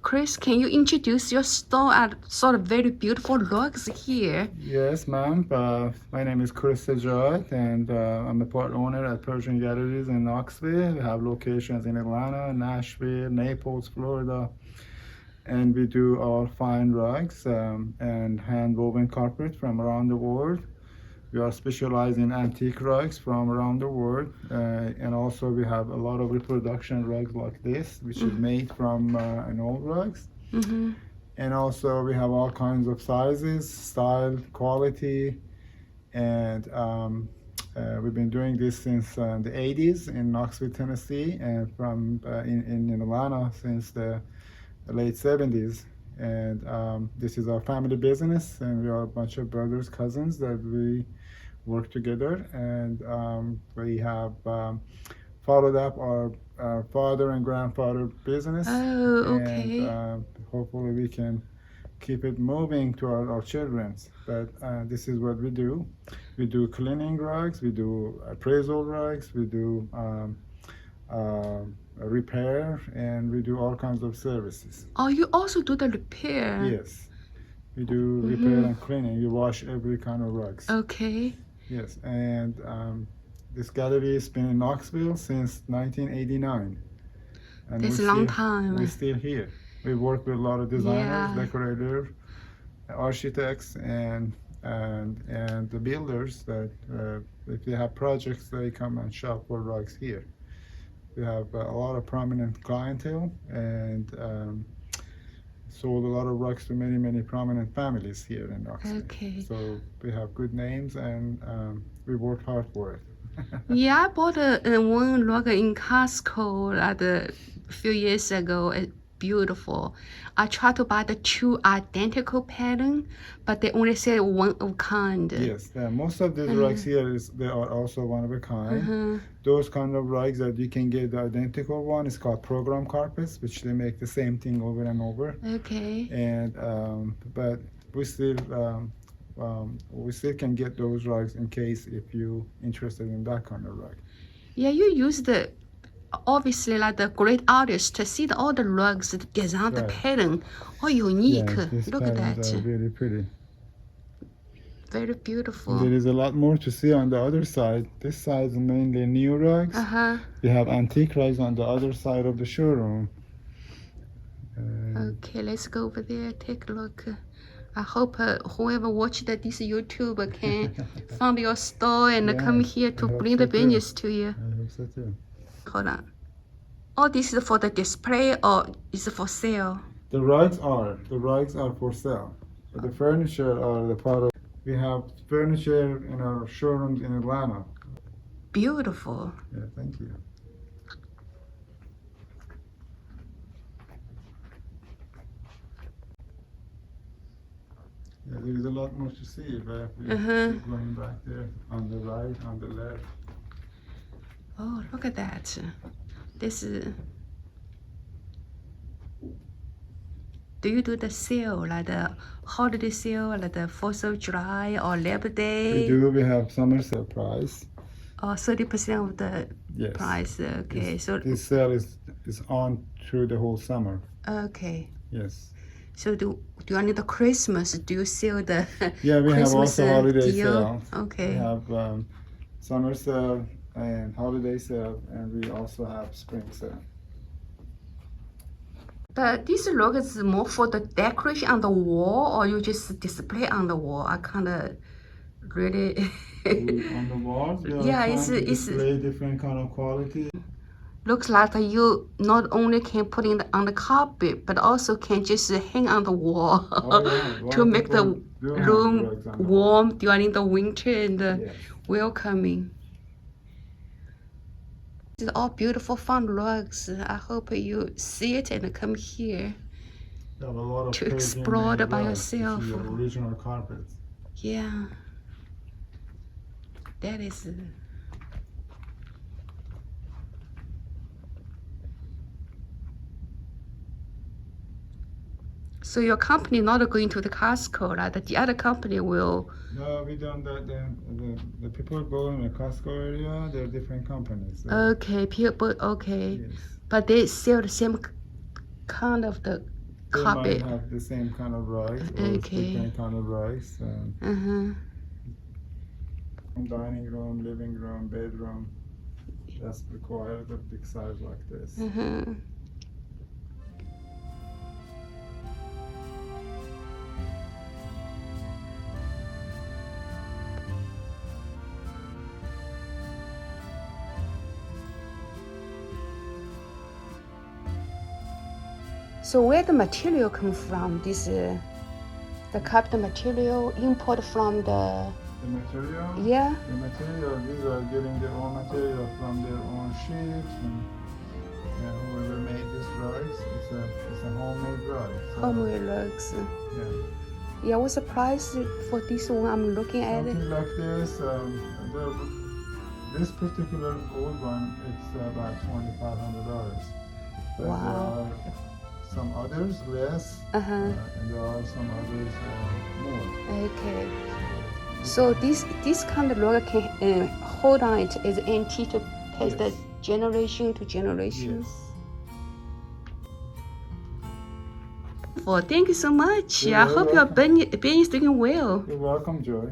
Chris, can you introduce your store and sort of very beautiful rugs here? Yes, ma'am. My name is Chris Sajad, and I'm a part owner at Persian Galleries in Knoxville. We have locations in Atlanta, Nashville, Naples, Florida, and we do all fine rugs and hand-woven carpet from around the world. We are specialized in antique rugs from around the world, and also we have a lot of reproduction rugs like this, which is made from an old rugs. Mm-hmm. And also we have all kinds of sizes, style, quality, and we've been doing this since the 80s in Knoxville, Tennessee, and from in Atlanta since the late 70s. And this is our family business, and we are a bunch of brothers, cousins that we work together, and we have followed up our father and grandfather business. Oh, okay. And hopefully we can keep it moving to our children's. But this is what we do. We do cleaning rugs, we do appraisal rugs, we do repair, and we do all kinds of services. Oh, you also do the repair? Yes, we do repair and cleaning. We wash every kind of rugs. Okay. Yes, and this gallery has been in Knoxville since 1989. And That's a long time. We're still here. We work with a lot of designers, Yeah. decorators, architects, and the builders that if they have projects, they come and shop for rugs here. We have a lot of prominent clientele, and sold a lot of rugs to many prominent families here in Knoxville. Okay. So we have good names, and we work hard for it. Yeah, I bought one rug in Costco a few years ago. It's beautiful. I tried to buy the two identical pattern, but they only said one of kind. Yes, most of these rugs here they are also one of a kind. Those kind of rugs that you can get the identical one is called program carpets, which they make the same thing over and over. Okay. And but we still can get those rugs in case if you interested in that kind of rug. Yeah, you use obviously like the great artist to see all the rugs, the design, the pattern, all unique. Yeah, these Look at patterns that. are really pretty. Very beautiful. There is a lot more to see on the other side. This side is mainly new rugs. We have antique rugs on the other side of the showroom. Okay, let's go over there, take a look. I hope whoever watched this YouTube can find your store and come here to bring the business to you. I hope so too. Hold on. Oh, this is for the display or is it for sale? The rugs are for sale. But the furniture are the part of. We have furniture in our showrooms in Atlanta. Beautiful. Yeah, thank you. Yeah, there is a lot more to see, but we're going back there on the right, on the left. Oh, look at that. This is. Do you do the sale, like the holiday sale, like the 4th of July or Labor Day? We do. We have summer sale price. Oh, 30% of the price. Okay, so this sale is on through the whole summer. Okay. Yes. So do you need the Christmas? Do you sell the Yeah, we have Christmas also holiday deal? sale. Okay. We have summer sale and holiday sale, and we also have spring sale. But this rug is more for the decoration on the wall, or you just display on the wall? I kind of really. On the walls, yeah, it's display different kind of quality. Looks like you not only can put it on the carpet, but also can just hang on the wall to make the room warm during the winter and welcoming. These are all beautiful, fun rugs. I hope you see it and come here to explore it by yourself. Original carpets. Yeah, that is. So your company not going to the Costco, right? The other company will. No, we don't. The people go in the Costco area, they're different companies. So. Okay, people. Okay, yes. But they sell the same kind of the carpet. might have the same kind of rugs or Okay. different kind of rugs. Dining room, living room, bedroom. That's required a big size like this. So where the material come from? This the carpet material import from the The material? yeah. The material, these are getting their own material from their own ships and whoever made this rugs, it's a homemade rug. So, Homemade rugs. yeah. Yeah, what's the price for this one? I'm looking at it. Something like this. This particular old one, it's about $2,500. But Wow. there are some others less, and there are some others more. Okay. So this kind of rug can hold on it as antique to pass the generation to generation. Yes. Well, thank you so much. You're I very hope your welcome. business is doing well. You're welcome, Joy.